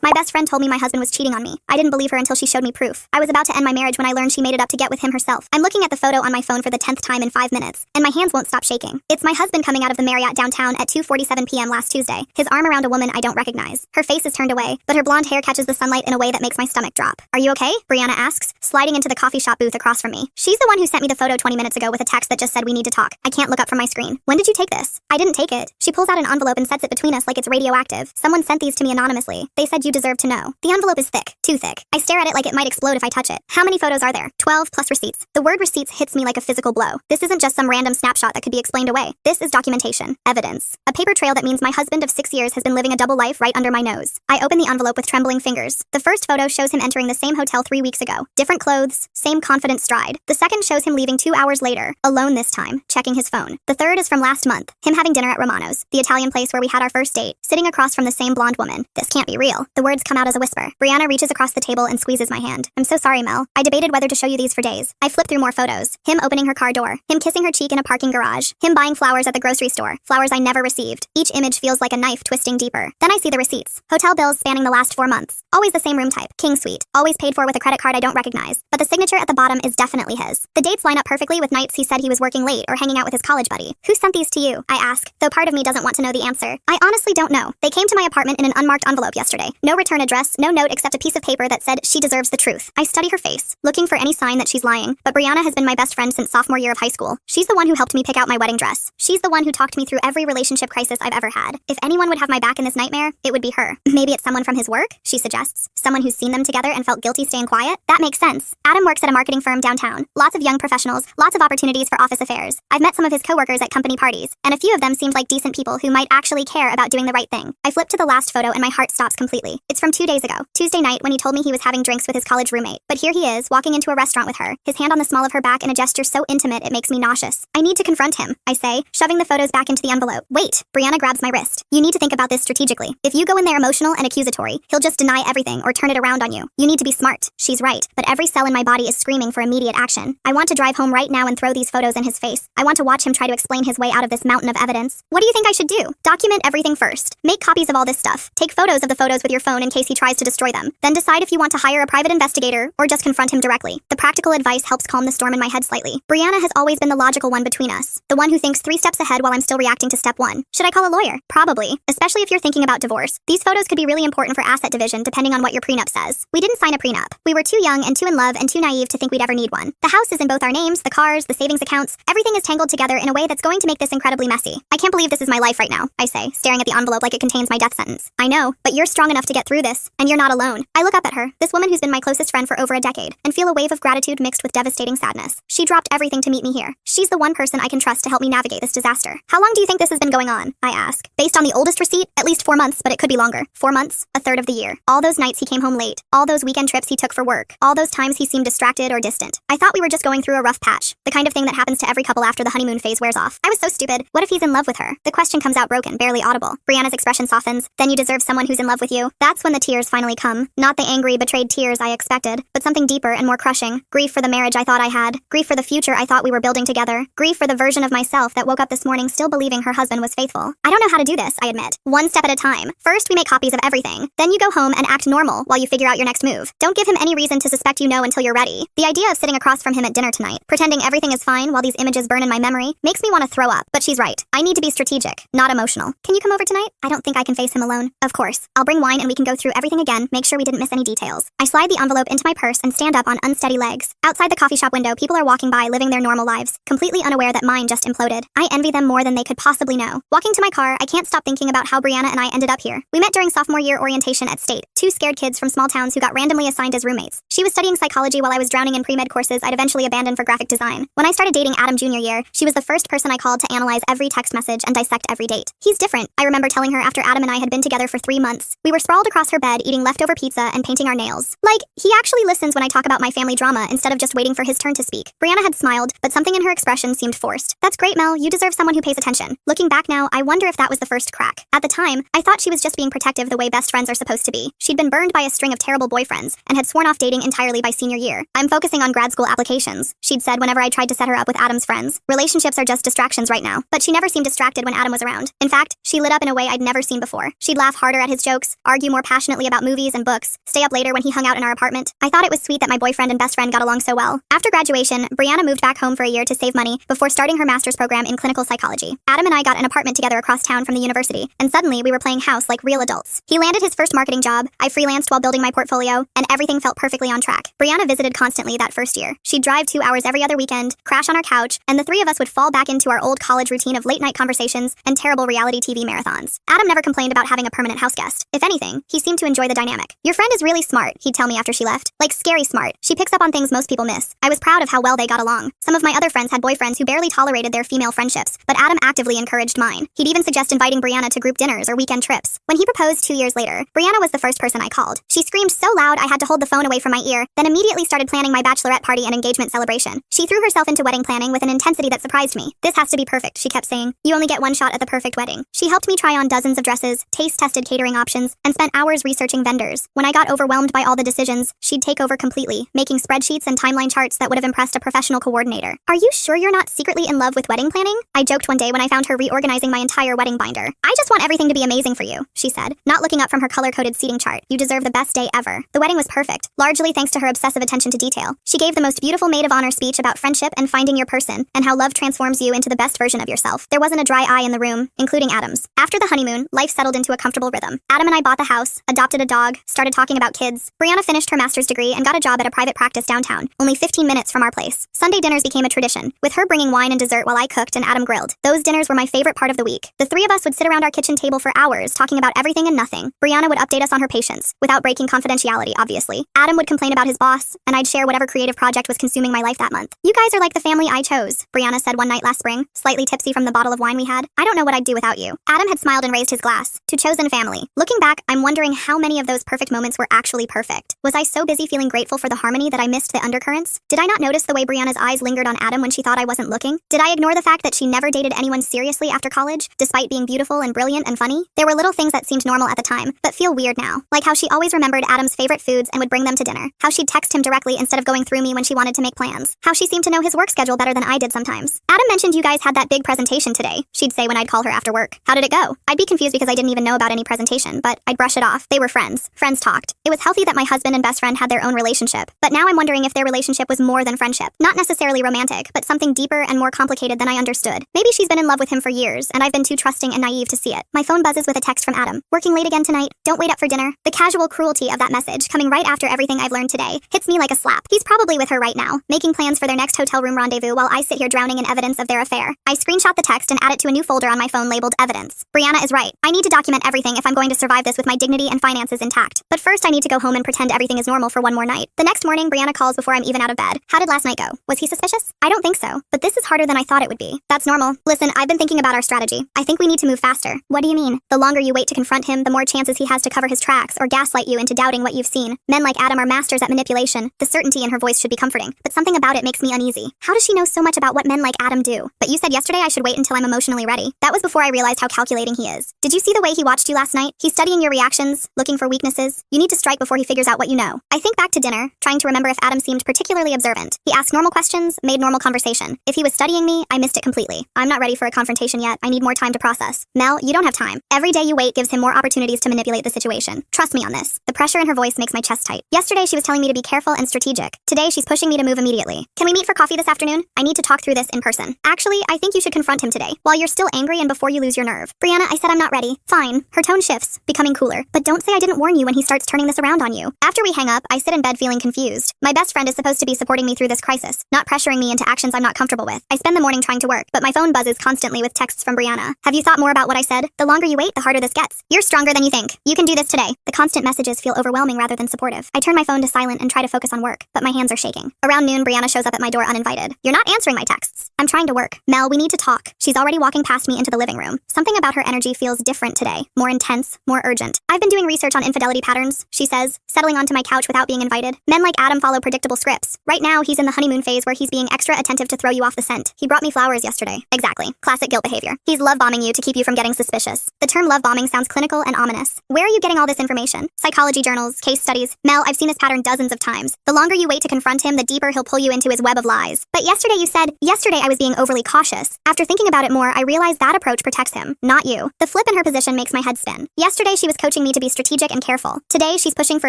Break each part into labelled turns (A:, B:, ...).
A: My best friend told me my husband was cheating on me. I didn't believe her until she showed me proof. I was about to end my marriage when I learned she made it up to get with him herself. I'm looking at the photo on my phone for the 10th time in 5 minutes, and my hands won't stop shaking. It's my husband coming out of the Marriott downtown at 2:47 p.m. last Tuesday, his arm around a woman I don't recognize. Her face is turned away, but her blonde hair catches the sunlight in a way that makes my stomach drop. Are you okay? Brianna asks, sliding into the coffee shop booth across from me. She's the one who sent me the photo 20 minutes ago with a text that just said we need to talk. I can't look up from my screen. When did you take this? I didn't take it. She pulls out an envelope and sets it between us like it's radioactive. Someone sent these to me anonymously. They said you deserve to know. The envelope is thick. Too thick. I stare at it like it might explode if I touch it. How many photos are there? 12 plus receipts. The word receipts hits me like a physical blow. This isn't just some random snapshot that could be explained away. This is documentation. Evidence. A paper trail that means my husband of 6 years has been living a double life right under my nose. I open the envelope with trembling fingers. The first photo shows him entering the same hotel 3 weeks ago. Different clothes, same confident stride. The second shows him leaving 2 hours later, alone this time, checking his phone. The third is from last month, him having dinner at Romano's, the Italian place where we had our first date, sitting across from the same blonde woman. This can't be real. The words come out as a whisper. Brianna reaches across the table and squeezes my hand. I'm so sorry, Mel. I debated whether to show you these for days. I flip through more photos. Him opening her car door. Him kissing her cheek in a parking garage. Him buying flowers at the grocery store. Flowers I never received. Each image feels like a knife twisting deeper. Then I see the receipts. Hotel bills spanning the last 4 months. Always the same room type. King suite. Always paid for with a credit card I don't recognize. But the signature at the bottom is definitely his. The dates line up perfectly with nights he said he was working late or hanging out with his college buddy. Who sent these to you? I ask, though part of me doesn't want to know the answer. I honestly don't know. They came to my apartment in an unmarked envelope yesterday. No return address, no note except a piece of paper that said she deserves the truth. I study her face, looking for any sign that she's lying, but Brianna has been my best friend since sophomore year of high school. She's the one who helped me pick out my wedding dress. She's the one who talked me through every relationship crisis I've ever had. If anyone would have my back in this nightmare, it would be her. Maybe it's someone from his work, she suggests. Someone who's seen them together and felt guilty staying quiet? That makes sense. Adam works at a marketing firm downtown. Lots of young professionals, lots of opportunities for office affairs. I've met some of his coworkers at company parties, and a few of them seemed like decent people who might actually care about doing the right thing. I flip to the last photo and my heart stops completely. It's from 2 days ago, Tuesday night, when he told me he was having drinks with his college roommate. But here he is, walking into a restaurant with her, his hand on the small of her back in a gesture so intimate it makes me nauseous. I need to confront him, I say, shoving the photos back into the envelope. Wait, Brianna grabs my wrist. You need to think about this strategically. If you go in there emotional and accusatory, he'll just deny everything or turn it around on you. You need to be smart. She's right, but every cell in my body is screaming for immediate action. I want to drive home right now and throw these photos in his face. I want to watch him try to explain his way out of this mountain of evidence. What do you think I should do? Document everything first. Make copies of all this stuff. Take photos of the photos with your phone in case he tries to destroy them. Then decide if you want to hire a private investigator or just confront him directly. The practical advice helps calm the storm in my head slightly. Brianna has always been the logical one between us. The one who thinks 3 steps ahead while I'm still reacting to step 1. Should I call a lawyer? Probably. Especially if you're thinking about divorce. These photos could be really important for asset division depending on what your prenup says. We didn't sign a prenup. We were too young and too in love and too naive to think we'd ever need one. The house is in both our names, the cars, the savings accounts. Everything is tangled together in a way that's going to make this incredibly messy. I can't believe this is my life right now, I say, staring at the envelope like it contains my death sentence. I know, but you're strong enough to get through this, and you're not alone. I look up at her, this woman who's been my closest friend for over a decade, and feel a wave of gratitude mixed with devastating sadness. She dropped everything to meet me here. She's the one person I can trust to help me navigate this disaster. How long do you think this has been going on? I ask. Based on the oldest receipt, at least 4 months, but it could be longer. 4 months, a third of the year. All those nights he came home late. All those weekend trips he took for work. All those times he seemed distracted or distant. I thought we were just going through a rough patch. The kind of thing that happens to every couple after the honeymoon phase wears off. I was so stupid. What if he's in love with her? The question comes out broken, barely audible. Brianna's expression softens. Then you deserve someone who's in love with you. That's when the tears finally come. Not the angry, betrayed tears I expected, but something deeper and more crushing. Grief for the marriage I thought I had. Grief for the future I thought we were building together. Grief for the version of myself that woke up this morning still believing her husband was faithful. I don't know how to do this, I admit. 1 step at a time. First, we make copies of everything. Then you go home and act normal while you figure out your next move. Don't give him any reason to suspect you know until you're ready. The idea of sitting across from him at dinner tonight, pretending everything is fine while these images burn in my memory, makes me want to throw up. But she's right. I need to be strategic, not emotional. Can you come over tonight? I don't think I can face him alone. Of course. I'll bring wine and we can go through everything again, make sure we didn't miss any details. I slide the envelope into my purse and stand up on unsteady legs. Outside the coffee shop window, people are walking by living their normal lives, completely unaware that mine just imploded. I envy them more than they could possibly know. Walking to my car, I can't stop thinking about how Brianna and I ended up here. We met during sophomore year orientation at State, 2 scared kids from small towns who got randomly assigned as roommates. She was studying psychology while I was drowning in pre-med courses I'd eventually abandoned for graphic design. When I started dating Adam junior year, she was the first person I called to analyze every text message and dissect every date. He's different, I remember telling her after Adam and I had been together for 3 months. We were sprawled across her bed eating leftover pizza and painting our nails. Like, he actually listens when I talk about my family drama instead of just waiting for his turn to speak. Brianna had smiled, but something in her expression seemed forced. That's great, Mel, you deserve someone who pays attention. Looking back now, I wonder if that was the first crack. At the time, I thought she was just being protective the way best friends are supposed to be. She'd been burned by a string of terrible boyfriends and had sworn off dating entirely by senior year. I'm focusing on grad school applications, she'd said whenever I tried to set her up with Adam's friends. Relationships are just distractions right now. But she never seemed distracted when Adam was around. In fact, she lit up in a way I'd never seen before. She'd laugh harder at his jokes, argue more passionately about movies and books, stay up later when he hung out in our apartment. I thought it was sweet that my boyfriend and best friend got along so well. After graduation, Brianna moved back home for a year to save money before starting her master's program in clinical psychology. Adam and I got an apartment together across town from the university, and suddenly we were playing house like real adults. He landed his first marketing job, I freelanced while building my portfolio, and everything felt perfectly on track. Brianna visited constantly that first year. She'd drive 2 hours every other weekend, crash on our couch, and the three of us would fall back into our old college routine of late-night conversations and terrible reality TV marathons. Adam never complained about having a permanent house guest. If anything, he seemed to enjoy the dynamic. Your friend is really smart, he'd tell me after she left. Like scary smart. She picks up on things most people miss. I was proud of how well they got along. Some of my other friends had boyfriends who barely tolerated their female friendships, but Adam actively encouraged mine. He'd even suggest inviting Brianna to group dinners or weekend trips. When he proposed 2 years later, Brianna was the first person I called. She screamed so loud I had to hold the phone away from my ear, then immediately started planning my bachelorette party and engagement celebration. She threw herself into wedding planning with an intensity that surprised me. This has to be perfect, she kept saying. You only get one shot at the perfect wedding. She helped me try on dozens of dresses, taste-tested catering options, and spent hours researching vendors. When I got overwhelmed by all the decisions, she'd take over completely, making spreadsheets and timeline charts that would have impressed a professional coordinator. Are you sure you're not secretly in love with wedding planning? I joked one day when I found her reorganizing my entire wedding binder. I just want everything to be amazing for you, she said, not looking up from her color-coded seating chart. You deserve the best day ever. The wedding was perfect, largely thanks to her obsessive attention to detail. She gave the most beautiful maid of honor speech about friendship and finding your person, and how love transforms you into the best version of yourself. There wasn't a dry eye in the room, including Adam's. After the honeymoon, life settled into a comfortable rhythm. Adam and I bought the house, adopted a dog, started talking about kids. Brianna finished her master's degree and got a job at a private practice downtown, only 15 minutes from our place. Sunday dinners became a tradition, with her bringing wine and dessert while I cooked and Adam grilled. Those dinners were my favorite part of the week. The three of us would sit around our kitchen table for hours, talking about everything and nothing. Brianna would update us on her patients, without breaking confidentiality, obviously. Adam would complain about his boss, and I'd share whatever creative project was consuming my life that month. You guys are like the family I chose, Brianna said one night last spring, slightly tipsy from the bottle of wine we had. I don't know what I'd do without you. Adam had smiled and raised his glass. To chosen family. Looking back, I'm wondering how many of those perfect moments were actually perfect. Was I so busy feeling grateful for the harmony that I missed the undercurrents? Did I not notice the way Brianna's eyes lingered on Adam when she thought I wasn't looking? Did I ignore the fact that she never dated anyone seriously after college, despite being beautiful and brilliant and funny? There were little things that seemed normal at the time, but feel weird now. Like how she always remembered Adam's favorite foods and would bring them to dinner. How she'd text him directly instead of going through me when she wanted to make plans. How she seemed to know his work schedule better than I did sometimes. Adam mentioned you guys had that big presentation today, she'd say when I'd call her after work. How did it go? I'd be confused because I didn't even know about any presentation, but I'd brush it off. They were friends. Friends talked. It was healthy that my husband and best friend had their own relationship, but now I'm wondering if their relationship was more than friendship. Not necessarily romantic, but something deeper and more complicated than I understood. Maybe she's been in love with him for years, and I've been too trusting and naive to see it. My phone buzzes with a text from Adam. Working late again tonight? Don't wait up for dinner. The casual cruelty of that message, coming right after everything I've learned today, hits me like a slap. He's probably with her right now, making plans for their next hotel room rendezvous while I sit here drowning in evidence of their affair. I screenshot the text and add it to a new folder on my phone labeled Evidence. Brianna is right. I need to document everything if I'm going to survive this with my dignity and finances intact. But first I need to go home and pretend everything is normal for one more night. The next morning, Brianna calls before I'm even out of bed. How did last night go? Was he suspicious? I don't think so, but this is harder than I thought it would be. That's normal. Listen, I've been thinking about our strategy. I think we need to move faster. What do you mean? The longer you wait to confront him, the more chances he has to cover his tracks or gaslight you into doubting what you've seen. Men like Adam are masters at manipulation. The certainty in her voice should be comforting, but something about it makes me uneasy. How does she know so much about what men like Adam do? But you said yesterday I should wait until I'm emotionally ready. That was before I realized how calculating he is. Did you see the way he watched you last night? He's studying your reactions, looking for weaknesses. You need to strike before he figures out what you know. I think back to dinner, trying to remember if Adam seemed particularly observant. He asked normal questions, made normal conversation. If he was studying me, I missed it completely. I'm not ready for a confrontation yet. I need more time to process. Mel, you don't have time. Every day you wait gives him more opportunities to manipulate the situation. Trust me on this. The pressure in her voice makes my chest tight. Yesterday she was telling me to be careful and strategic. Today she's pushing me to move immediately. Can we meet for coffee this afternoon? I need to talk through this in person. Actually, I think you should confront him today, while you're still angry and before you lose your nerve. Brianna, I said I'm not ready. Fine. Her tone shifts, becoming cooler. But don't say I didn't warn you when he starts turning this around on you. After we hang up, I sit in bed feeling confused. My best friend is supposed to be supporting me through this crisis, not pressuring me into actions I'm not comfortable with. I spend the morning trying to work, but my phone buzzes constantly with texts from Brianna. Have you thought more about what I said? The longer you wait, the harder this gets. You're stronger than you think. You can do this today. The constant messages feel overwhelming rather than supportive. I turn my phone to silent and try to focus on work, but my hands are shaking. Around noon, Brianna shows up at my door uninvited. You're not answering my texts. I'm trying to work. Mel, we need to talk. She's already walking past me into the living room. Something about her energy feels different today. More intense, more urgent. I've been doing research on infidelity patterns, she says, settling onto my couch without being invited. Men like Adam follow predictable scripts. Right now, he's in the honeymoon phase where he's being extra attentive to throw you off the scent. He brought me flowers yesterday. Exactly. Classic guilt behavior. He's love bombing you to keep you from getting suspicious. The term love bombing sounds clinical and ominous. Where are you getting all this information? Psychology journals, case studies. Mel, I've seen this pattern dozens of times. The longer you wait to confront him, the deeper he'll pull you into his web of lies. But yesterday you said, yesterday I was being overly cautious. After thinking about it more, I realized that approach protects him, not you. The flip in her position makes my head spin. Yesterday she was coaching asking me to be strategic and careful. Today, she's pushing for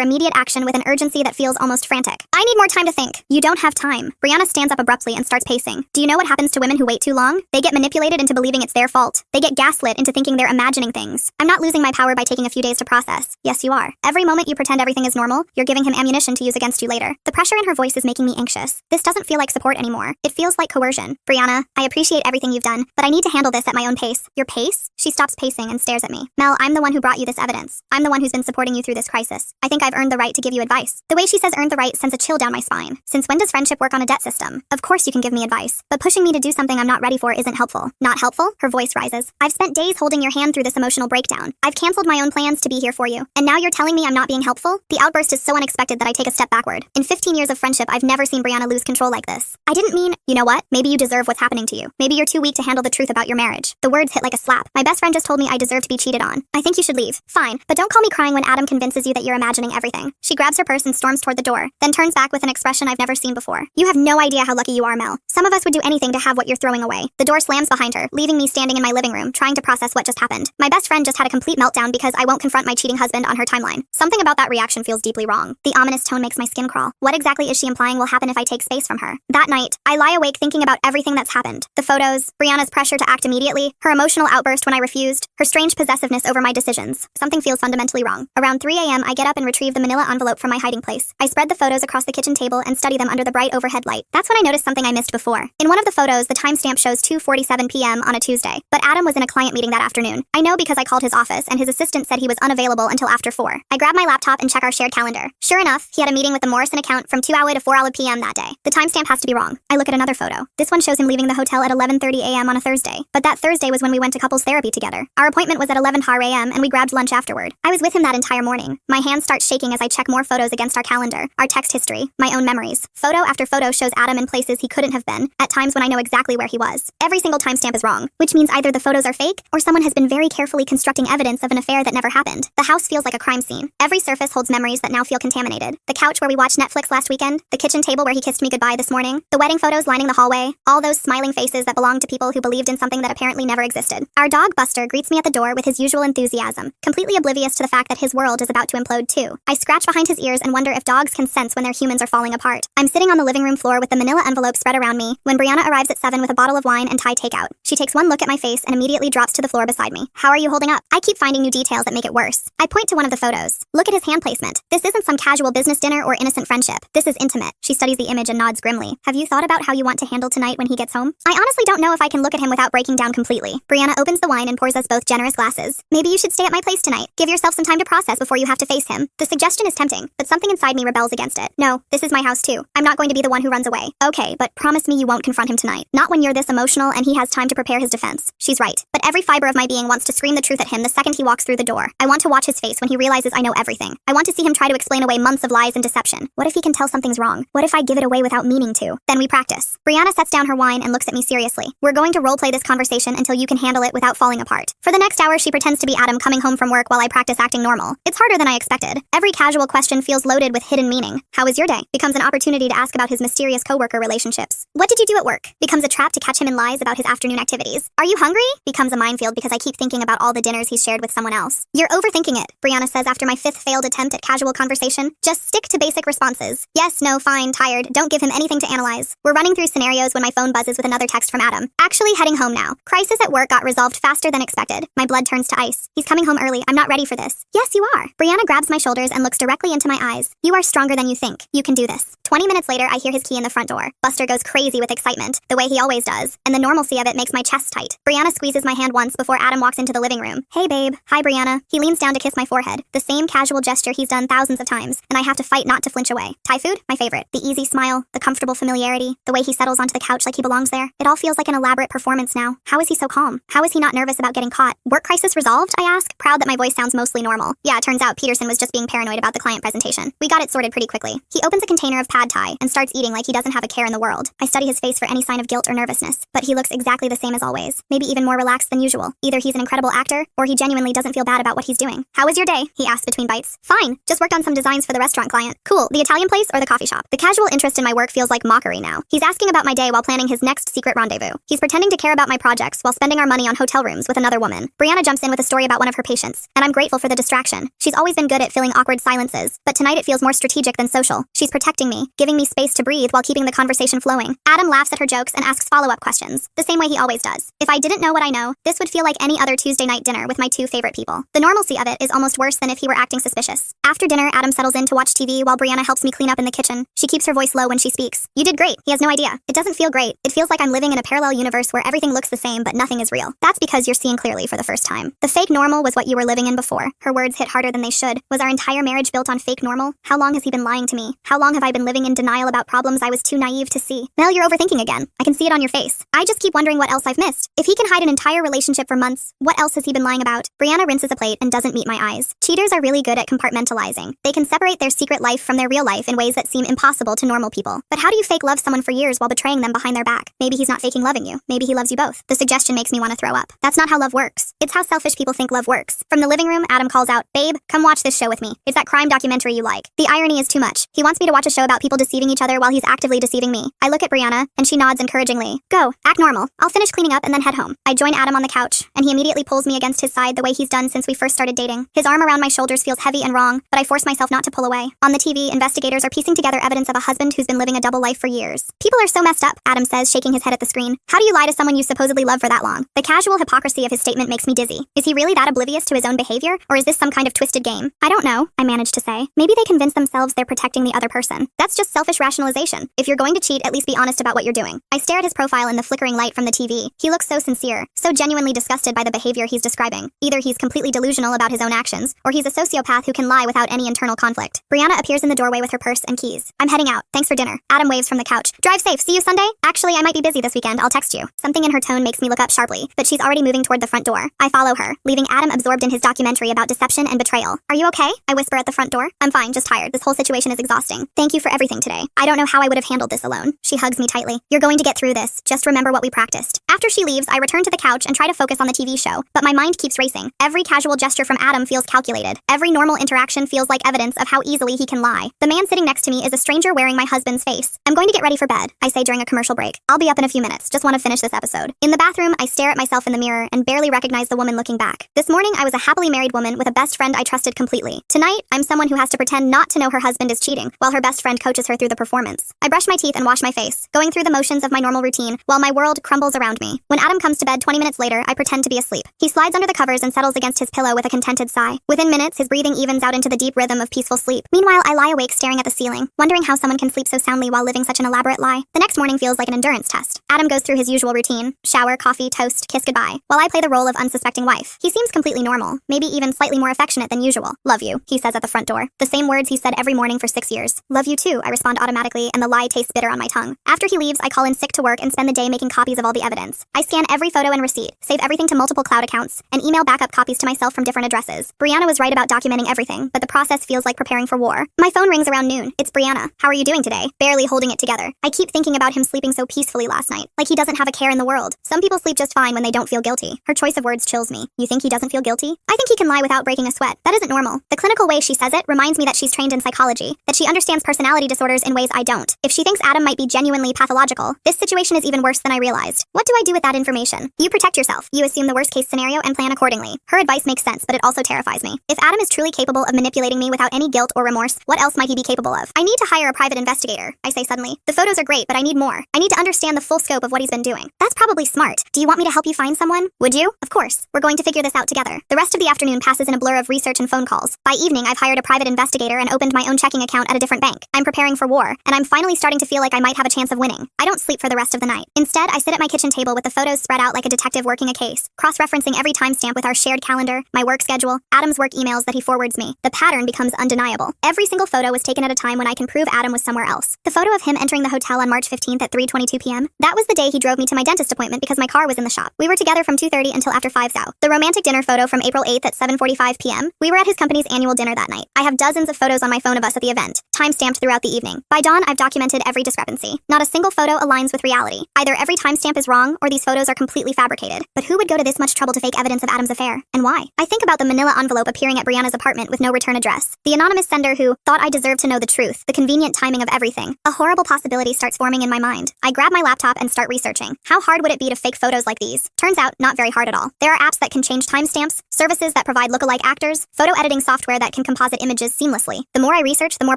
A: immediate action with an urgency that feels almost frantic. I need more time to think. You don't have time. Brianna stands up abruptly and starts pacing. Do you know what happens to women who wait too long? They get manipulated into believing it's their fault. They get gaslit into thinking they're imagining things. I'm not losing my power by taking a few days to process. Yes, you are. Every moment you pretend everything is normal, you're giving him ammunition to use against you later. The pressure in her voice is making me anxious. This doesn't feel like support anymore. It feels like coercion. Brianna, I appreciate everything you've done, but I need to handle this at my own pace. Your pace? She stops pacing and stares at me. Mel, I'm the one who brought you this evidence. I'm the one who's been supporting you through this crisis. I think I've earned the right to give you advice. The way she says earned the right sends a chill down my spine. Since when does friendship work on a debt system? Of course you can give me advice, but pushing me to do something I'm not ready for isn't helpful. Not helpful? Her voice rises. I've spent days holding your hand through this emotional breakdown. I've canceled my own plans to be here for you. And now you're telling me I'm not being helpful? The outburst is so unexpected that I take a step backward. In 15 years of friendship, I've never seen Brianna lose control like this. I didn't mean, you know what? Maybe you deserve what's happening to you. Maybe you're too weak to handle the truth about your marriage. The words hit like a slap. My best friend just told me I deserve to be cheated on. I think you should leave. Fine, but don't call me crying when Adam convinces you that you're imagining everything. She grabs her purse and storms toward the door, then turns back with an expression I've never seen before. You have no idea how lucky you are, Mel. Some of us would do anything to have what you're throwing away. The door slams behind her, leaving me standing in my living room, trying to process what just happened. My best friend just had a complete meltdown because I won't confront my cheating husband on her timeline. Something about that reaction feels deeply wrong. The ominous tone makes my skin crawl. What exactly is she implying will happen if I take space from her? That night, I lie awake thinking about everything that's happened. The photos, Brianna's pressure to act immediately, her emotional outburst when I refused, her strange possessiveness over my decisions. Something feels fundamentally wrong. Around 3 a.m., I get up and retrieve the manila envelope from my hiding place. I spread the photos across the kitchen table and study them under the bright overhead light. That's when I noticed something I missed before. In one of the photos, the timestamp shows 2:47 p.m. on a Tuesday, but Adam was in a client meeting that afternoon. I know because I called his office and his assistant said he was unavailable until after 4. I grab my laptop and check our shared calendar. Sure enough, he had a meeting with the Morrison account from 2 hour to 4 hour p.m. that day. The timestamp has to be wrong. I look at another photo. This one shows him leaving the hotel at 11:30 a.m. on a Thursday, but that Thursday was when we went to couples therapy together. Our appointment was at 11 a.m. and we grabbed lunch afterward. I was with him that entire morning. My hands start shaking as I check more photos against our calendar, our text history, my own memories. Photo after photo shows Adam in places he couldn't have been, at times when I know exactly where he was. Every single timestamp is wrong, which means either the photos are fake or someone has been very carefully constructing evidence of an affair that never happened. The house feels like a crime scene. Every surface holds memories that now feel contaminated. The couch where we watched Netflix last weekend, the kitchen table where he kissed me goodbye this morning, the wedding photos lining the hallway, all those smiling faces that belonged to people who believed in something that apparently never existed. Our dog Buster greets me at the door with his usual enthusiasm, completely oblivious to the fact that his world is about to implode too. I scratch behind his ears and wonder if dogs can sense when their humans are falling apart. I'm sitting on the living room floor with the manila envelope spread around me when Brianna arrives at 7 with a bottle of wine and Thai takeout. She takes one look at my face and immediately drops to the floor beside me. How are you holding up? I keep finding new details that make it worse. I point to one of the photos. Look at his hand placement. This isn't some casual business dinner or innocent friendship. This is intimate. She studies the image and nods grimly. Have you thought about how you want to handle tonight when he gets home? I honestly don't know if I can look at him without breaking down completely. Brianna opens the wine and pours us both generous glasses. Maybe you should stay at my place tonight. Give yourself some time to process before you have to face him. The suggestion is tempting, but something inside me rebels against it. No, this is my house too. I'm not going to be the one who runs away. Okay, but promise me you won't confront him tonight. Not when you're this emotional and he has time to prepare his defense. She's right. But every fiber of my being wants to scream the truth at him the second he walks through the door. I want to watch his face when he realizes I know everything. I want to see him try to explain away months of lies and deception. What if he can tell something's wrong? What if I give it away without meaning to? Then we practice. Brianna sets down her wine and looks at me seriously. We're going to roleplay this conversation until you can handle it without falling apart. For the next hour, she pretends to be Adam coming home from work while I practice acting normal. It's harder than I expected. Every casual question feels loaded with hidden meaning. How was your day? Becomes an opportunity to ask about his mysterious coworker relationships. What did you do at work? Becomes a trap to catch him in lies about his afternoon activities. Are you hungry? Becomes a minefield because I keep thinking about all the dinners he's shared with someone else. You're overthinking it, Brianna says after my 5th failed attempt at casual conversation. Just stick to basic responses. Yes, no, fine, tired. Don't give him anything to analyze. We're running through scenarios when my phone buzzes with another text from Adam. Actually heading home now. Crisis at work got resolved faster than expected. My blood turns to ice. He's coming home early. I'm not ready for this. Yes, you are. Brianna grabs my shoulders and looks directly into my eyes. You are stronger than you think. You can do this. 20 minutes later, I hear his key in the front door. Buster goes crazy with excitement, the way he always does, and the normalcy of it makes my chest tight. Brianna squeezes my hand once before Adam walks into the living room. Hey, babe. Hi, Brianna. He leans down to kiss my forehead, the same casual gesture he's done thousands of times, and I have to fight not to flinch away. Thai food? My favorite. The easy smile, the comfortable familiarity, the way he settles onto the couch like he belongs there. It all feels like an elaborate performance now. How is he so calm? How is he not nervous about getting caught? Work crisis resolved? I ask, proud that my voice sounds mostly normal. Yeah, it turns out Peterson was just being paranoid about the client presentation. We got it sorted pretty quickly. He opens a container of pad thai and starts eating like he doesn't have a care in the world. I study his face for any sign of guilt or nervousness, but he looks exactly the same as always. Maybe even more relaxed than usual. Either he's an incredible actor, or he genuinely doesn't feel bad about what he's doing. How was your day? He asks between bites. Fine. Just worked on some designs for the restaurant client. Cool. The Italian place or the coffee shop? The casual interest in my work feels like mockery now. He's asking about my day while planning his next secret rendezvous. He's pretending to care about my projects while spending our money on hotel rooms with another woman. Brianna jumps in with a story about one of her patients, and I'm grateful grateful for the distraction. She's always been good at filling awkward silences, but tonight it feels more strategic than social. She's protecting me, giving me space to breathe while keeping the conversation flowing. Adam laughs at her jokes and asks follow-up questions, the same way he always does. If I didn't know what I know, this would feel like any other Tuesday night dinner with my two favorite people. The normalcy of it is almost worse than if he were acting suspicious. After dinner, Adam settles in to watch TV while Brianna helps me clean up in the kitchen. She keeps her voice low when she speaks. You did great. He has no idea. It doesn't feel great. It feels like I'm living in a parallel universe where everything looks the same but nothing is real. That's because you're seeing clearly for the first time. The fake normal was what you were living in before. Her words hit harder than they should. Was our entire marriage built on fake normal? How long has he been lying to me? How long have I been living in denial about problems I was too naive to see? Mel, you're overthinking again. I can see it on your face. I just keep wondering what else I've missed. If he can hide an entire relationship for months, what else has he been lying about? Brianna rinses a plate and doesn't meet my eyes. Cheaters are really good at compartmentalizing. They can separate their secret life from their real life in ways that seem impossible to normal people. But how do you fake love someone for years while betraying them behind their back? Maybe he's not faking loving you. Maybe he loves you both. The suggestion makes me want to throw up. That's not how love works. It's how selfish people think love works. From the living room, Adam calls out, "Babe, come watch this show with me. It's that crime documentary you like." The irony is too much. He wants me to watch a show about people deceiving each other while he's actively deceiving me. I look at Brianna, and she nods encouragingly. Go, act normal. I'll finish cleaning up and then head home. I join Adam on the couch, and he immediately pulls me against his side the way he's done since we first started dating. His arm around my shoulders feels heavy and wrong, but I force myself not to pull away. On the TV, investigators are piecing together evidence of a husband who's been living a double life for years. People are so messed up, Adam says, shaking his head at the screen. How do you lie to someone you supposedly love for that long? The casual hypocrisy of his statement makes me dizzy. Is he really that oblivious to his own behavior, or is this some kind of twisted game? I don't know, I managed to say. Maybe they convince themselves they're protecting the other person. That's just selfish rationalization. If you're going to cheat, at least be honest about what you're doing. I stare at his profile in the flickering light from the TV. He looks so sincere, so genuinely disgusted by the behavior he's describing. Either he's completely delusional about his own actions, or he's a sociopath who can lie without any internal conflict. Brianna appears in the doorway with her purse and keys. I'm heading out. Thanks for dinner. Adam waves from the couch. Drive safe. See you Sunday? Actually, I might be busy this weekend. I'll text you. Something in her tone makes me look up sharply, but she's already moving toward the front door. I follow her, leaving Adam absorbed in his documentary about deception and betrayal. Are you okay? I whisper at the front door. I'm fine, just tired. This whole situation is exhausting. Thank you for everything today. I don't know how I would have handled this alone. She hugs me tightly. You're going to get through this. Just remember what we practiced. After she leaves, I return to the couch and try to focus on the TV show, but my mind keeps racing. Every casual gesture from Adam feels calculated. Every normal interaction feels like evidence of how easily he can lie. The man sitting next to me is a stranger wearing my husband's face. I'm going to get ready for bed, I say during a commercial break. I'll be up in a few minutes. Just want to finish this episode. In the bathroom, I stare at myself in the mirror and barely recognize the woman looking back. This morning, I was a happily married woman with a best friend I trusted completely. Tonight, I'm someone who has to pretend not to know her husband is cheating while her best friend coaches her through the performance. I brush my teeth and wash my face, going through the motions of my normal routine while my world crumbles around me. When Adam comes to bed 20 minutes later, I pretend to be asleep. He slides under the covers and settles against his pillow with a contented sigh. Within minutes, his breathing evens out into the deep rhythm of peaceful sleep. Meanwhile, I lie awake staring at the ceiling, wondering how someone can sleep so soundly while living such an elaborate lie. The next morning feels like an endurance test. Adam goes through his usual routine: shower, coffee, toast, kiss goodbye, while I play the role of unsuspecting wife. He seems completely normal, maybe even slightly more affectionate than usual. Love you, he says at the front door. The same words he said every morning for 6 years. Love you too, I respond automatically, and the lie tastes bitter on my tongue. After he leaves, I call in sick to work and spend the day making copies of all the evidence. I scan every photo and receipt, save everything to multiple cloud accounts, and email backup copies to myself from different addresses. Brianna was right about documenting everything, but the process feels like preparing for war. My phone rings around noon. It's Brianna. How are you doing today? Barely holding it together. I keep thinking about him sleeping so peacefully last night, like he doesn't have a care in the world. Some people sleep just fine when they don't feel guilty. Her choice of words chills me. You think he doesn't feel guilty? I think he can lie without breaking a sweat. That isn't normal. The clinical way she says it reminds me that she's trained in psychology, that she understands personality disorders in ways I don't. If she thinks Adam might be genuinely pathological, this situation is even worse than I realized. What do I do with that information? You protect yourself. You assume the worst case scenario and plan accordingly. Her advice makes sense, but it also terrifies me. If Adam is truly capable of manipulating me without any guilt or remorse, what else might he be capable of? I need to hire a private investigator, I say suddenly. The photos are great, but I need more. I need to understand the full scope of what he's been doing. That's probably smart. Do you want me to help you find someone? Would you? Of course. We're going to figure this out together. The rest of the afternoon passes in a blur of research and phone calls. By evening, I've hired a private investigator and opened my own checking account at a different bank. I'm preparing for war, and I'm finally starting to feel like I might have a chance of winning. I don't sleep for the rest of the night. Instead, I sit at my kitchen table with the photos spread out like a detective working a case, cross-referencing every timestamp with our shared calendar, my work schedule, Adam's work emails that he forwards me. The pattern becomes undeniable. Every single photo was taken at a time when I can prove Adam was somewhere else. The photo of him entering the hotel on March 15th at 3:22 p.m. That was the day he drove me to my dentist appointment because my car was in the shop. We were together from 2:30 until after 5 thou. The romantic dinner photo from April 8th at 7:45 p.m. We were at his company's annual dinner that night. I have dozens of photos on my phone of us at the event. timestamped throughout the evening. By dawn, I've documented every discrepancy. Not a single photo aligns with reality. Either every timestamp is wrong, or these photos are completely fabricated. But who would go to this much trouble to fake evidence of Adam's affair? And why? I think about the manila envelope appearing at Brianna's apartment with no return address. The anonymous sender who thought I deserved to know the truth. The convenient timing of everything. A horrible possibility starts forming in my mind. I grab my laptop and start researching. How hard would it be to fake photos like these? Turns out, not very hard at all. There are apps that can change timestamps, services that provide lookalike actors, photo editing software that can composite images seamlessly. The more I research, the more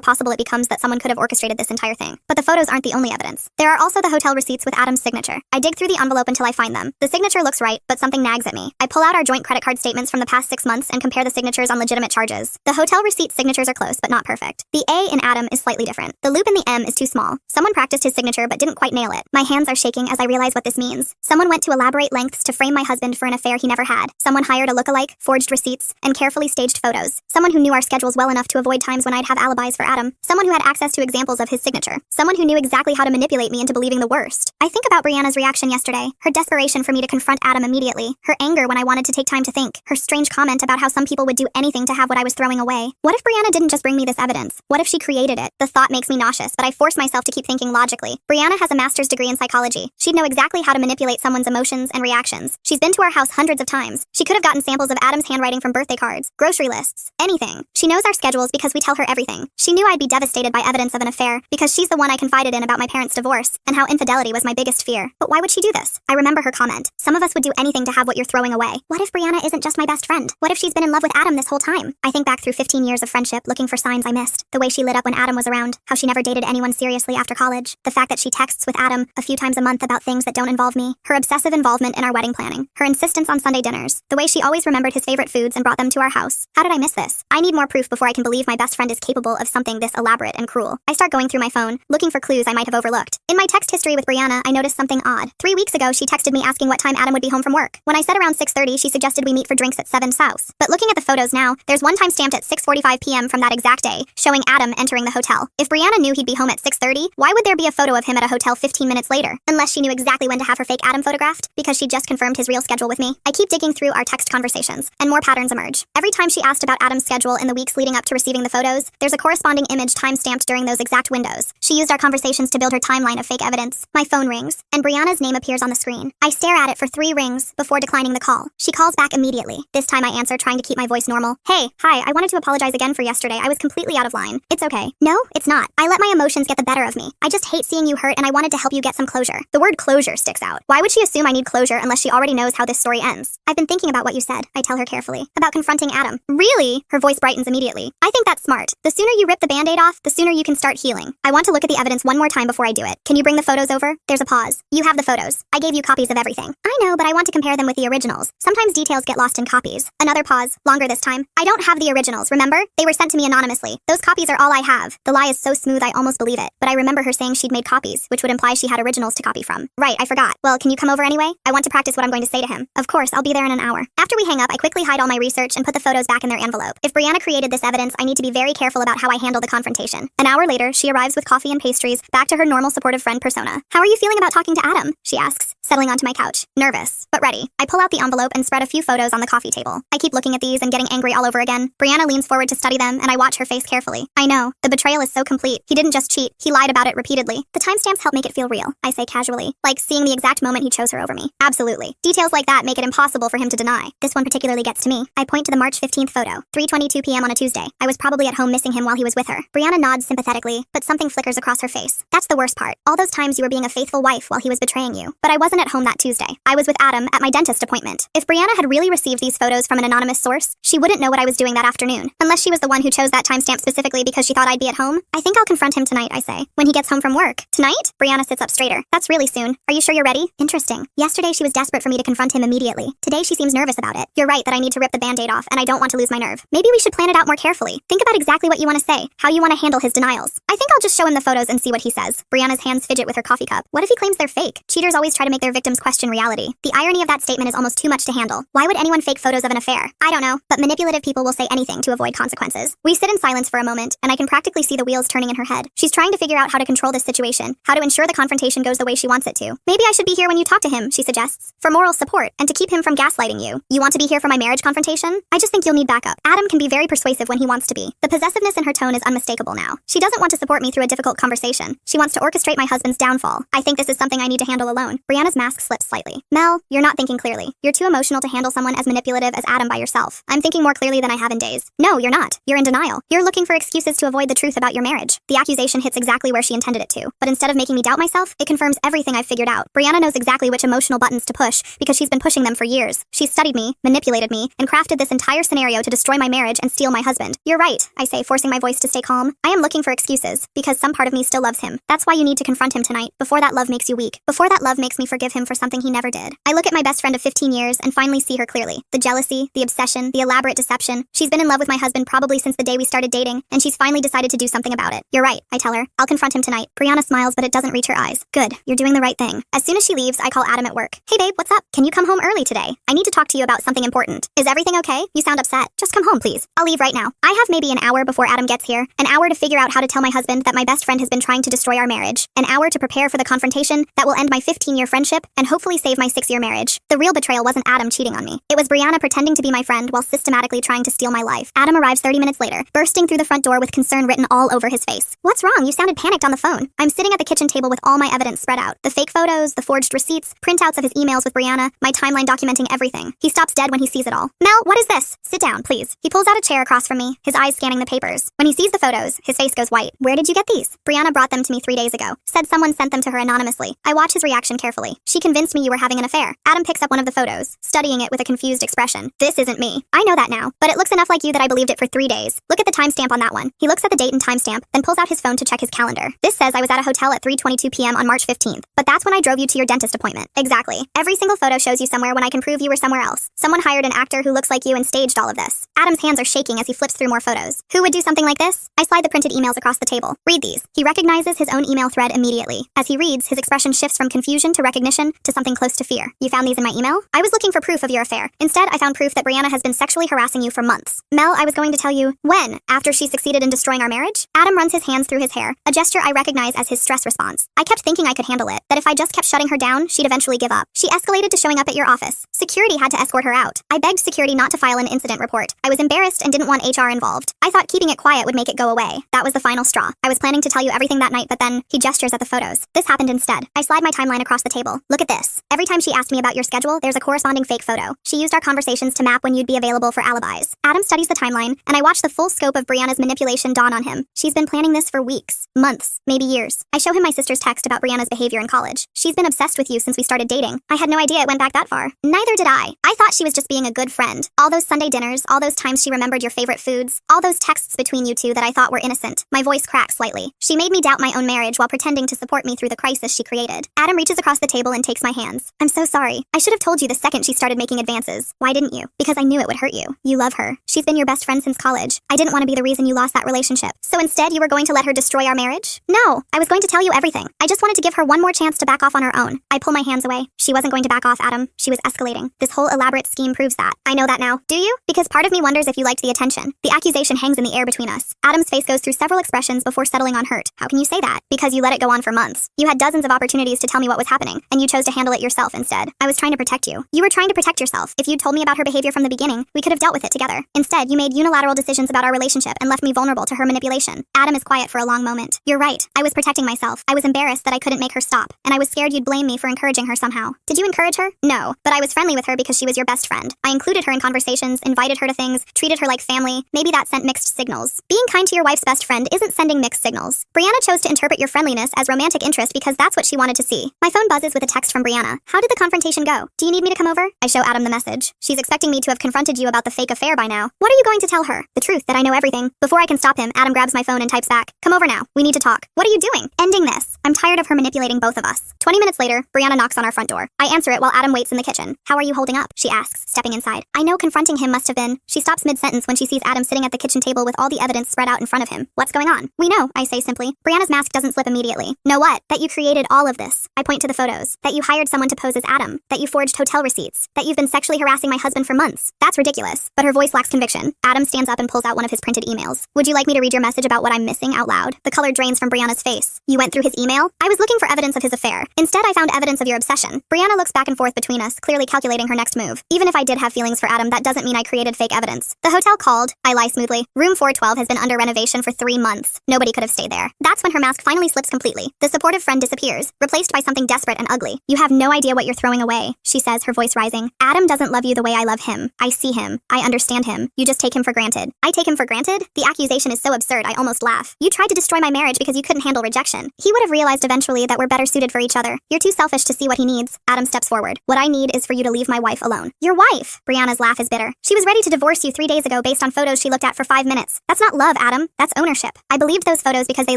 A: possible it becomes that someone could have orchestrated this entire thing. But the photos aren't the only evidence. There are also the hotel receipts with Adam's signature. I dig through the envelope until I find them. The signature looks right, but something nags at me. I pull out our joint credit card statements from the past 6 months and compare the signatures on legitimate charges. The hotel receipt signatures are close, but not perfect. The A in Adam is slightly different. The loop in the M is too small. Someone practiced his signature but didn't quite nail it. My hands are shaking as I realize what this means. Someone went to elaborate lengths to frame my husband for an affair he never had. Someone hired a lookalike, forged receipts, and carefully staged photos. Someone who knew our schedules well enough to avoid times when I'd have alibis for Adam. Someone who had access to examples of his signature. Someone who knew exactly how to manipulate me into believing the worst. I think about Brianna's reaction yesterday. Her desperation for me to confront Adam immediately. Her anger when I wanted to take time to think. Her strange comment about how some people would do anything to have what I was throwing away. What if Brianna didn't just bring me this evidence? What if she created it? The thought makes me nauseous, but I force myself to keep thinking logically. Brianna has a master's degree in psychology. She'd know exactly how to manipulate someone's emotions and reactions. She's been to our house hundreds of times. She could have gotten samples of Adam's handwriting from birthday cards, grocery lists, anything. She knows our schedules because we tell her everything. She knew I'd be devastated by evidence of an affair because she's the one I confided in about my parents' divorce and how infidelity was my biggest fear. But why would she do this? I remember her comment. Some of us would do anything to have what you're throwing away. What if Brianna isn't just my best friend? What if she's been in love with Adam this whole time? I think back through 15 years of friendship, looking for signs I missed. The way she lit up when Adam was around, how she never dated anyone seriously after college, the fact that she texts with Adam a few times a month about things that don't involve me, her obsessive involvement in our wedding planning, her insistence on Sunday dinners, the way she always remembered his favorite foods and brought them to our house. How did I miss this? I need more proof before I can believe my best friend is capable of something this elaborate and cruel. I start going through my phone, looking for clues I might have overlooked. In my text history with Brianna, I noticed something odd. 3 weeks ago, she texted me asking what time Adam would be home from work. When I said around 6:30, she suggested we meet for drinks at 7's house. But looking at the photos now, there's one time stamped at 6:45 p.m. from that exact day, showing Adam entering the hotel. If Brianna knew he'd be home at 6:30, why would there be a photo of him at a hotel 15 minutes later? Unless she knew exactly when to have her fake Adam photographed, because she just confirmed his real schedule with me. I keep digging through our text conversations, and more patterns emerge. Every time she asked about Adam's schedule in the weeks leading up to receiving the photos, there's a corresponding image time-stamped during those exact windows. She used our conversations to build her timeline of fake evidence. My phone rings, and Brianna's name appears on the screen. I stare at it for 3 rings before declining the call. She calls back immediately. This time I answer, trying to keep my voice normal. Hey, hi, I wanted to apologize again for yesterday. I was completely out of line. It's okay. No, it's not. I let my emotions get the better of me. I just hate seeing you hurt, and I wanted to help you get some closure. The word closure sticks out. Why would she assume I need closure unless she already knows how this story ends? I've been thinking about what you said, I tell her carefully. About confronting Adam. Really? Her voice brightens immediately. I think that's smart. The sooner you rip the band-aid off, the sooner you can start healing. I want to look at the evidence one more time before I do it. Can you bring the photos over? There's a pause. You have the photos. I gave you copies of everything. I know, but I want to compare them with the originals. Sometimes details get lost in copies. Another pause. Longer this time. I don't have the originals, remember? They were sent to me anonymously. Those copies are all I have. The lie is so smooth I almost believe it. But I remember her saying she'd made copies, which would imply she had originals to copy from. Right, I forgot. Well, can you come over anyway? I want to practice what I'm going to say to him. Of course, I'll be there in an hour. After we hang up, I quickly hide all my research and put the photos back in their envelope. If Brianna created this evidence, I need to be very careful about how I handle the confrontation. An hour later, she arrives with coffee and pastries, back to her normal supportive friend persona. How are you feeling about talking to Adam? She asks, settling onto my couch. Nervous, but ready. I pull out the envelope and spread a few photos on the coffee table. I keep looking at these and getting angry all over again. Brianna leans forward to study them, and I watch her face carefully. I know. The betrayal is so complete. He didn't just cheat. He lied about it repeatedly. The timestamps help make it feel real, I say casually. Like seeing the exact moment he chose her over me. Absolutely. Details like that make it impossible for him to deny. This one particularly gets to me. I point to the March 15th photo. 3:22 p.m. on a Tuesday. I was probably at home missing him while he was with her. Brianna nods sympathetically, but something flickers across her face. That's the worst part. All those times you were being a faithful wife while he was betraying you. But I wasn't at home that Tuesday. I was with Adam at my dentist appointment. If Brianna had really received these photos from an anonymous source, she wouldn't know what I was doing that afternoon. Unless she was the one who chose that timestamp specifically because she thought I'd be at home. I think I'll confront him tonight, I say. When he gets home from work. Tonight? Brianna sits up straighter. That's really soon. Are you sure you're ready? Interesting. Yesterday she was desperate for me to confront him immediately. Today she seems nervous about it. You're right that I need to rip the band-aid off, and I don't want to lose my nerve. Maybe we should plan it out more carefully. Think about exactly what you want to say, how you want to handle his denials. I think I'll just show him the photos and see what he says. Brianna's hands fidget with her coffee cup. What if he claims they're fake? Cheaters always try to make make their victims question reality. The irony of that statement is almost too much to handle. Why would anyone fake photos of an affair? I don't know, but manipulative people will say anything to avoid consequences. We sit in silence for a moment, and I can practically see the wheels turning in her head. She's trying to figure out how to control this situation, how to ensure the confrontation goes the way she wants it to. Maybe I should be here when you talk to him, she suggests, for moral support and to keep him from gaslighting you. You want to be here for my marriage confrontation? I just think you'll need backup. Adam can be very persuasive when he wants to be. The possessiveness in her tone is unmistakable now. She doesn't want to support me through a difficult conversation. She wants to orchestrate my husband's downfall. I think this is something I need to handle alone. Brianna's mask slips slightly. Mel, you're not thinking clearly. You're too emotional to handle someone as manipulative as Adam by yourself. I'm thinking more clearly than I have in days. No, you're not. You're in denial. You're looking for excuses to avoid the truth about your marriage. The accusation hits exactly where she intended it to. But instead of making me doubt myself, it confirms everything I've figured out. Brianna knows exactly which emotional buttons to push because she's been pushing them for years. She's studied me, manipulated me, and crafted this entire scenario to destroy my marriage and steal my husband. You're right, I say, forcing my voice to stay calm. I am looking for excuses because some part of me still loves him. That's why you need to confront him tonight, before that love makes you weak, before that love makes me forgive him for something he never did. I look at my best friend of 15 years and finally see her clearly. The jealousy, the obsession, the elaborate deception. She's been in love with my husband probably since the day we started dating, and she's finally decided to do something about it. You're right, I tell her. I'll confront him tonight. Brianna smiles, but it doesn't reach her eyes. Good, you're doing the right thing. As soon as she leaves, I call Adam at work. Hey babe, what's up? Can you come home early today? I need to talk to you about something important. Is everything okay? You sound upset. Just come home, please. I'll leave right now. I have maybe an hour before Adam gets here, an hour to figure out how to tell my husband that my best friend has been trying to destroy our marriage, an hour to prepare for the confrontation that will end my 15-year friendship and hopefully save my 6-year marriage. The real betrayal wasn't Adam cheating on me. It was Brianna pretending to be my friend while systematically trying to steal my life. Adam arrives 30 minutes later, bursting through the front door with concern written all over his face. What's wrong? You sounded panicked on the phone. I'm sitting at the kitchen table with all my evidence spread out. The fake photos, the forged receipts, printouts of his emails with Brianna, my timeline documenting everything. He stops dead when he sees it all. Mel, what is this? Sit down, please. He pulls out a chair across from me, his eyes scanning the papers. When he sees the photos, his face goes white. Where did you get these? Brianna brought them to me 3 days ago. Said someone sent them to her anonymously. I watch his reaction carefully. She convinced me you were having an affair. Adam picks up one of the photos, studying it with a confused expression. This isn't me. I know that now, but it looks enough like you that I believed it for 3 days. Look at the timestamp on that one. He looks at the date and timestamp, then pulls out his phone to check his calendar. This says I was at a hotel at 3:22 p.m. on March 15th, but that's when I drove you to your dentist appointment. Exactly. Every single photo shows you somewhere when I can prove you were somewhere else. Someone hired an actor who looks like you and staged all of this. Adam's hands are shaking as he flips through more photos. Who would do something like this? I slide the printed emails across the table. Read these. He recognizes his own email thread immediately. As he reads, his expression shifts from confusion to recognition to something close to fear. You found these in my email? I was looking for proof of your affair. Instead, I found proof that Brianna has been sexually harassing you for months. Mel, I was going to tell you. When? After she succeeded in destroying our marriage? Adam runs his hands through his hair, a gesture I recognize as his stress response. I kept thinking I could handle it, that if I just kept shutting her down, she'd eventually give up. She escalated to showing up at your office. Security had to escort her out. I begged security not to file an incident report. I was embarrassed and didn't want HR involved. I thought keeping it quiet would make it go away. That was the final straw. I was planning to tell you everything that night, but then he gestures at the photos. This happened instead. I slide my timeline across the table. Look at this. Every time she asked me about your schedule, there's a corresponding fake photo. She used our conversations to map when you'd be available for alibis. Adam studies the timeline, and I watch the full scope of Brianna's manipulation dawn on him. She's been planning this for weeks, months, maybe years. I show him my sister's text about Brianna's behavior in college. She's been obsessed with you since we started dating. I had no idea it went back that far. Neither did I. I thought she was just being a good friend. All those Sunday dinners, all those times she remembered your favorite foods, all those texts between you two that I thought were innocent. My voice cracks slightly. She made me doubt my own marriage while pretending to support me through the crisis she created. Adam reaches across the table and takes my hands. I'm so sorry. I should have told you the second she started making advances. Why didn't you? Because I knew it would hurt you. You love her. She's been your best friend since college. I didn't want to be the reason you lost that relationship. So instead, you were going to let her destroy our marriage? No, I was going to tell you everything. I just wanted to give her one more chance to back off on her own. I pull my hands away. She wasn't going to back off, Adam. She was escalating. This whole elaborate scheme proves that. I know that now. Do you? Because part of me wonders if you liked the attention. The accusation hangs in the air between us. Adam's face goes through several expressions before settling on hurt. How can you say that? Because you let it go on for months. You had dozens of opportunities to tell me what was happening, and you chose to handle it yourself instead. I was trying to protect you. You were trying to protect yourself. If you'd told me about her behavior from the beginning, we could have dealt with it together. Instead, you made unilateral decisions about our relationship and left me vulnerable to her manipulation. Adam is quiet for a long moment. You're right. I was protecting myself. I was embarrassed that I couldn't make her stop, and I was scared you'd blame me for encouraging her somehow. Did you encourage her? No, but I was friendly with her because she was your best friend. I included her in conversations, invited her to things, treated her like family. Maybe that sent mixed signals. Being kind to your wife's best friend isn't sending mixed signals. Brianna chose to interpret your friendliness as romantic interest because that's what she wanted to see. My phone buzzes with a text from Brianna. How did the confrontation go? Do you need me to come over? I show Adam the message. She's expecting me to have confronted you about the fake affair by now. What are you going to tell her? The truth, that I know everything. Before I can stop him, Adam grabs my phone and types back. Come over now. We need to talk. What are you doing? Ending this. I'm tired of her manipulating both of us. 20 minutes later, Brianna knocks on our front door. I answer it while Adam waits in the kitchen. How are you holding up? She asks, stepping inside. I know confronting him must have been. She stops mid-sentence when she sees Adam sitting at the kitchen table with all the evidence spread out in front of him. What's going on? We know, I say simply. Brianna's mask doesn't slip immediately. Know what? That you created all of this. I point to the photos. That you hired someone to pose as Adam. That you forged hotel receipts. That you've been sexually harassing my husband for months. That's ridiculous. But her voice lacks conviction. Adam stands up and pulls out one of his printed emails. Would you like me to read your message about what I'm missing out loud? The color drains from Brianna's face. You went through his email? I was looking for evidence of his affair. Instead, I found evidence of your obsession. Brianna looks back and forth between us, clearly calculating her next move. Even if I did have feelings for Adam, that doesn't mean I created fake evidence. The hotel called. I lie smoothly. Room 412 has been under renovation for 3 months. Nobody could have stayed there. That's when her mask finally slips completely. The supportive friend disappears, replaced by something desperate and ugly. You have no idea what you're throwing away, she says, her voice rising. Adam doesn't love you the way I love him. I see him. I understand him. You just take him for granted. I take him for granted? The accusation is so absurd, I almost laugh. You tried to destroy my marriage because you couldn't handle rejection. He would have realized eventually that we're better suited for each other. You're too selfish to see what he needs. Adam steps forward. What I need is for you to leave my wife alone. Your wife? Brianna's laugh is bitter. She was ready to divorce you 3 days ago based on photos she looked at for 5 minutes. That's not love, Adam. That's ownership. I believed those photos because they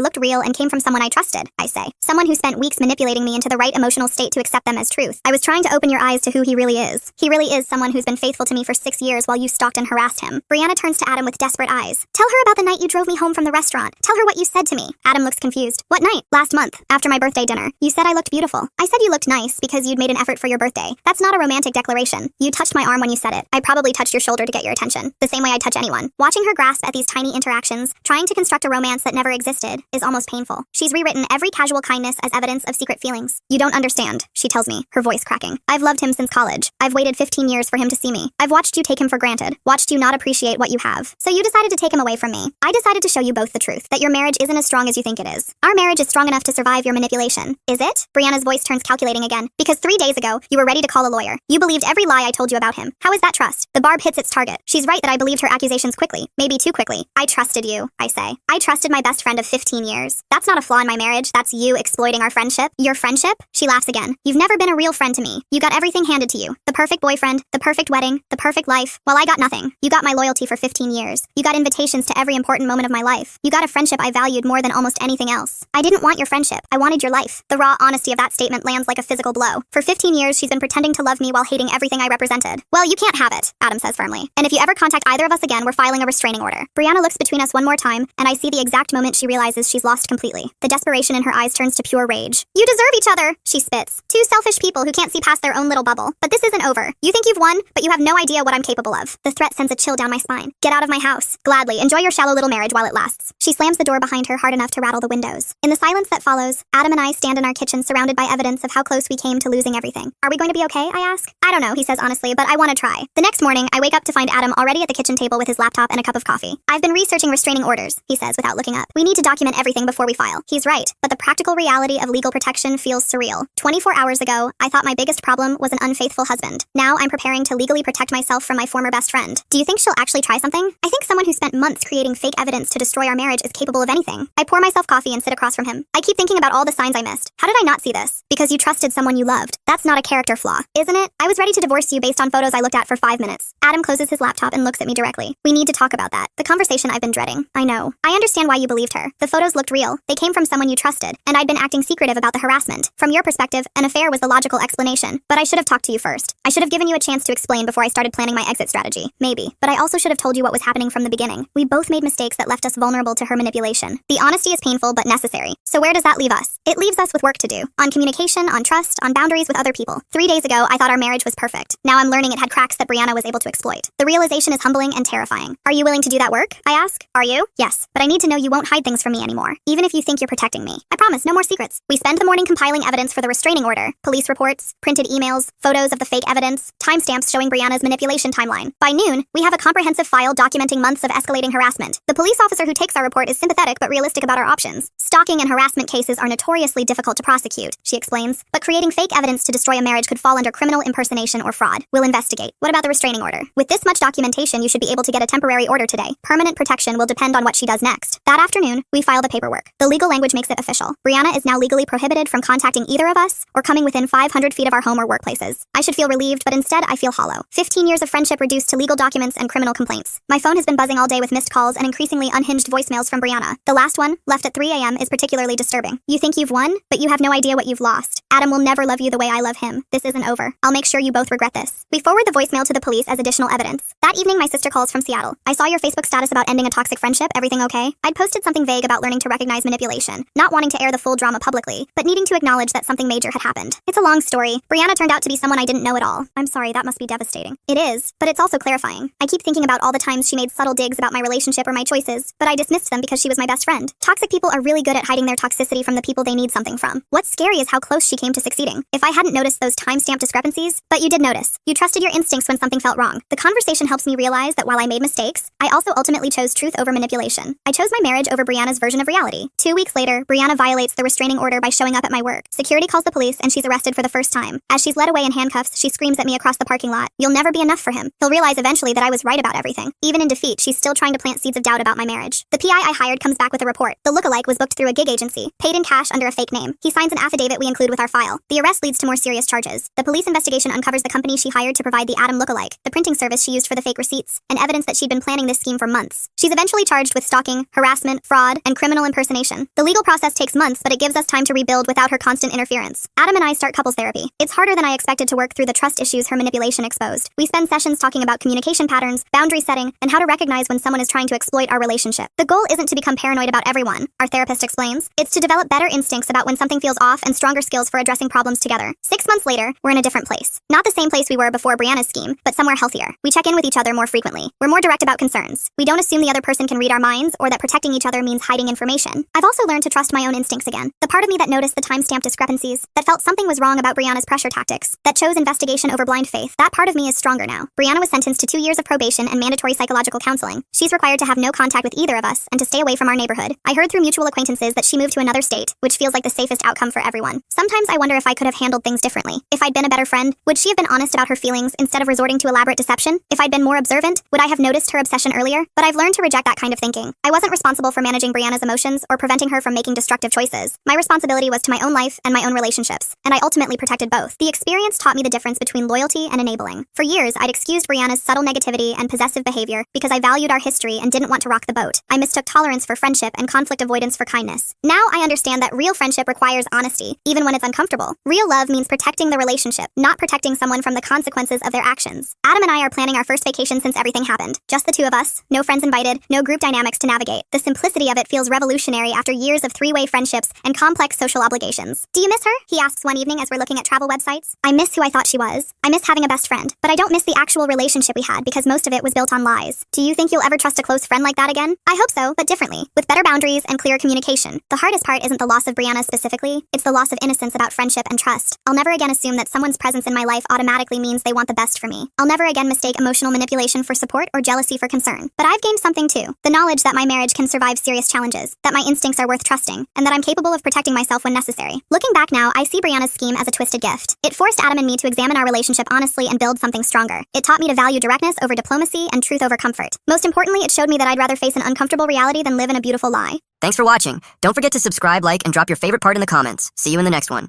A: looked real and came from someone I trusted, I say. Someone who spent weeks manipulating me into the right emotional state to accept them as truth. I was trying to open your eyes to who he really is. He really is someone who's been faithful to me for 6 years while you stalked and harassed him. Brianna turns to Adam with desperate eyes. Tell her about the night you drove me home from the restaurant. Tell her what you said to me. Adam looks confused. What night? Last month, after my birthday dinner. You said I looked beautiful. I said you looked nice because you'd made an effort for your birthday. That's not a romantic declaration. You touched my arm when you said it. I probably touched your shoulder to get your attention. The same way I touch anyone. Watching her grasp at these tiny interactions, trying to construct a romance that never existed, is almost painful. She's rewritten every casual kindness as evidence of secret feelings. You don't understand, she tells me, her voice cracking. I've loved him since college. I've waited 15 years for him to see me. I've watched you take him for granted, watched you not appreciate what you have. So you decided to take him away from me. I decided to show you both the truth, that your marriage isn't as strong as you think it is. Our marriage is strong enough to survive your manipulation. Is it? Brianna's voice turns calculating again. Because 3 days ago, you were ready to call a lawyer. You believed every lie I told you about him. How is that trust? The barb hits its target. She's right that I believed her accusations quickly. Maybe too quickly. I trusted you, I say. I trusted my best friend of 15 years. That's not a flaw in my marriage. That's you exploiting our friendship. Your friendship? She laughs again. You've never been a real friend to me. You got everything handed to you. The perfect boyfriend, the perfect wedding, the perfect life. Well, I got nothing. You got my loyalty for 15 years. You got invitations to every important moment of my life. You got a friendship I valued more than almost anything else. I didn't want your friendship. I wanted your life. The raw honesty of that statement lands like a physical blow. For 15 years, she's been pretending to love me while hating everything I represented. Well, you can't have it, Adam says firmly. And if you ever contact either of us again, we're filing a restraining order. Brianna looks between us one more time, and I see the exact moment she realizes she's lost completely. The desperation in her eyes turns to pure rage. You deserve each other, she spits. Two selfish people who can't see past their own little bubble. But this isn't over. You think you've won, but you have no idea what I'm capable of. The threat sends a chill down my spine. Get out of my house. Gladly. Enjoy your shallow little marriage while it lasts. She slams the door behind her hard enough to rattle the windows. In the silence that follows, Adam and I stand in our kitchen surrounded by evidence of how close we came to losing everything. Are we going to be okay? I ask. I don't know, he says honestly, but I want to try. The next morning, I wake up to find Adam already at the kitchen table with his laptop and a cup of coffee. I've been researching restraining orders, he says without looking up. We need to document everything before we file. He's right, but the practical reality of legal protection feels surreal. 24 hours ago, I thought my biggest problem was an unfaithful husband. Now I'm preparing to legally protect myself from my former best friend. Do you think she'll actually try something? I think someone who spent months creating fake evidence to destroy our marriage is capable of anything. I pour myself coffee and sit across from him. I keep thinking about all the signs I missed. How did I not see this? Because you trusted someone you loved. That's not a character flaw, isn't it? I was ready to divorce you based on photos I looked at for 5 minutes. Adam closes his laptop and looks at me directly. We need to talk about that. The conversation I've been dreading. I know. I understand why you believed her. The photos looked real. They came from someone you trusted, and I'd been acting secretive about the harassment. From your perspective, an affair was the logical explanation, but I should have talked to you first. I should have given you a chance to explain before I started planning my exit strategy. Maybe. But I also should have told you what was happening from the beginning. We both made mistakes that left us vulnerable to her manipulation. The honesty is painful but necessary. So where does that leave us? It leaves us with work to do. On communication, on trust, on boundaries with other people. 3 days ago, I thought our marriage was perfect. Now I'm learning it had cracks that Brianna was able to exploit. The realization is humbling and terrifying. Are you willing to do that work? I ask. Are you? Yes. But I need to know you won't hide things from me anymore. Even if you think you're protecting me. I promise, no more secrets. We spend the morning compiling evidence for the restraining order. Police reports, printed emails, photos of the fake evidence, timestamps showing Brianna's manipulation timeline. By noon, we have a comprehensive file documenting months of escalating harassment. The police officer who takes our report is sympathetic but realistic about our options. Stalking and harassment cases are notoriously difficult to prosecute, she explains, but creating fake evidence to destroy a marriage could fall under criminal impersonation or fraud. We'll investigate. What about the restraining order? With this much documentation, you should be able to get a temporary order today. Permanent protection will depend on what she does next. That afternoon, we file the paperwork. The legal language makes it official. Brianna is now legally prohibited from contacting either of us or coming within 500 feet of our home or workplaces. I should feel relieved, but instead I feel hollow. 15 years of friendship reduced to legal documents and criminal complaints. My phone has been buzzing all day with missed calls and increasingly unhinged voicemails from Brianna. The last one, left at 3 a.m., is particularly disturbing. frustrating. You think you've won, but you have no idea what you've lost. Adam will never love you the way I love him. This isn't over. I'll make sure you both regret this. We forward the voicemail to the police as additional evidence. That evening, my sister calls from Seattle. I saw your Facebook status about ending a toxic friendship. Everything okay? I'd posted something vague about learning to recognize manipulation, not wanting to air the full drama publicly, but needing to acknowledge that something major had happened. It's a long story. Brianna turned out to be someone I didn't know at all. I'm sorry, that must be devastating. It is, but it's also clarifying. I keep thinking about all the times she made subtle digs about my relationship or my choices, but I dismissed them because she was my best friend. Toxic people are really good at hiding their toxicity from the people they need something from. What's scary is how close she came to succeeding. If I hadn't noticed those timestamp discrepancies, but you did notice. You trusted your instincts when something felt wrong. The conversation helps me realize that while I made mistakes, I also ultimately chose truth over manipulation. I chose my marriage over Brianna's version of reality. 2 weeks later, Brianna violates the restraining order by showing up at my work. Security calls the police and she's arrested for the first time. As she's led away in handcuffs, she screams at me across the parking lot. You'll never be enough for him. He'll realize eventually that I was right about everything. Even in defeat, she's still trying to plant seeds of doubt about my marriage. The PI I hired comes back with a report. The lookalike was booked through a gig agency, paid in cash under a fake name. He signs an affidavit we include with our file. The arrest leads to more serious charges. The police investigation uncovers the company she hired to provide the Adam lookalike, the printing service she used for the fake receipts, and evidence that she'd been planning this scheme for months. She's eventually charged with stalking, harassment, fraud, and criminal impersonation. The legal process takes months, but it gives us time to rebuild without her constant interference. Adam and I start couples therapy. It's harder than I expected to work through the trust issues her manipulation exposed. We spend sessions talking about communication patterns, boundary setting, and how to recognize when someone is trying to exploit our relationship. The goal isn't to become paranoid about everyone, our therapist explains. It's to develop better instincts about when something feels off and stronger skills for addressing problems together. 6 months later, we're in a different place. Not the same place we were before Brianna's scheme, but somewhere healthier. We check in with each other more frequently. We're more direct about concerns. We don't assume the other person can read our minds or that protecting each other means hiding information. I've also learned to trust my own instincts again. The part of me that noticed the timestamp discrepancies, that felt something was wrong about Brianna's pressure tactics, that chose investigation over blind faith, that part of me is stronger now. Brianna was sentenced to 2 years of probation and mandatory psychological counseling. She's required to have no contact with either of us and to stay away from our neighborhood. I heard through mutual acquaintances that she moved to another state, which feels like the safest outcome for everyone. Sometimes I wonder if I could have handled things differently. If I'd been a better friend, would she have been honest about her feelings instead of resorting to elaborate deception? If I'd been more observant, would I have noticed her obsession earlier? But I've learned to reject that kind of thinking. I wasn't responsible for managing Brianna's emotions or preventing her from making destructive choices. My responsibility was to my own life and my own relationships, and I ultimately protected both. The experience taught me the difference between loyalty and enabling. For years, I'd excused Brianna's subtle negativity and possessive behavior because I valued our history and didn't want to rock the boat. I mistook tolerance for friendship and conflict avoidance for kindness. Now I understand that real friendship requires honesty, even when it's uncomfortable. Real love means protecting the relationship, not protecting someone from the consequences of their actions. Adam and I are planning our first vacation since everything happened. Just the two of us, no friends invited, no group dynamics to navigate. The simplicity of it feels revolutionary after years of three-way friendships and complex social obligations. Do you miss her? He asks one evening as we're looking at travel websites. I miss who I thought she was. I miss having a best friend, but I don't miss the actual relationship we had because most of it was built on lies. Do you think you'll ever trust a close friend like that again? I hope so, but differently, with better boundaries and clear communication. The hardest part isn't the loss of Brianna specifically, it's the loss of innocence about friendship and trust. I'll never again assume that someone's presence in my life automatically means they want the best for me. I'll never again mistake emotional manipulation for support or jealousy for concern. But I've gained something too. The knowledge that my marriage can survive serious challenges, that my instincts are worth trusting, and that I'm capable of protecting myself when necessary. Looking back now, I see Brianna's scheme as a twisted gift. It forced Adam and me to examine our relationship honestly and build something stronger. It taught me to value directness over diplomacy and truth over comfort. Most importantly, it showed me that I'd rather face an uncomfortable reality than live in a beautiful lie.
B: Thanks for watching. Don't forget to subscribe, like, and drop your favorite part in the comments. See you in the next one.